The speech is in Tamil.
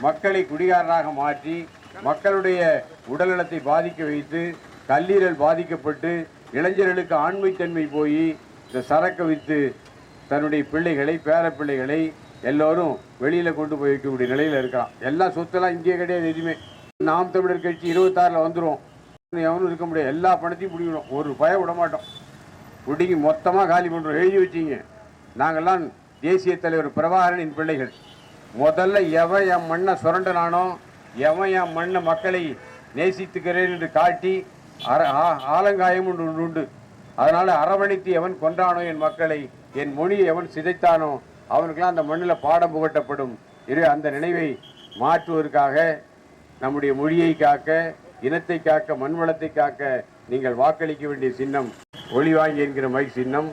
மக்களை குடிகாரராக மாற்றி மக்களுடைய உடல்நலத்தை பாதிக்க வைத்து கல்லீரல் பாதிக்கப்பட்டு இளைஞர்களுக்கு ஆண்மைத்தன்மை போய் இந்த சரக்கு விற்று தன்னுடைய பிள்ளைகளை பேர பிள்ளைகளை எல்லோரும் வெளியில் கொண்டு போய் வைக்கக்கூடிய நிலையில் இருக்கிறான். எல்லா சொத்தெல்லாம் இங்கே கிடையாது. எதுவுமே நாம் தமிழர் கட்சி 26 வந்துடும். எவனும் இருக்க முடியாது. எல்லா பணத்தையும் பிடிக்கணும். ஒரு பயம் விட மாட்டோம். பிடிங்கி மொத்தமாக காலி பண்ணுறோம். எழுதி வச்சிங்க. நாங்கள்லாம் தேசிய தலைவர் பிரபாகரனின் பிள்ளைகள். முதல்ல எவன் என் மண்ணை சுரண்டனானோ, எவன் என் மண்ணை மக்களை நேசித்துக்கிறேன் என்று காட்டி ஆலங்காயம் ஒன்று உண்டு. அதனால் அரவணைத்து எவன் கொன்றானோ என் மக்களை, என் மொழியை எவன் சிதைத்தானோ அவனுக்கெல்லாம் அந்த மண்ணில் பாடம் புகட்டப்படும். அந்த நினைவை மாற்றுவதற்காக நம்முடைய மொழியை காக்க, இனத்தை காக்க, மண்வளத்தை காக்க நீங்கள் வாக்களிக்க வேண்டிய சின்னம் ஒளிவாங்கி என்கிற மை சின்னம்.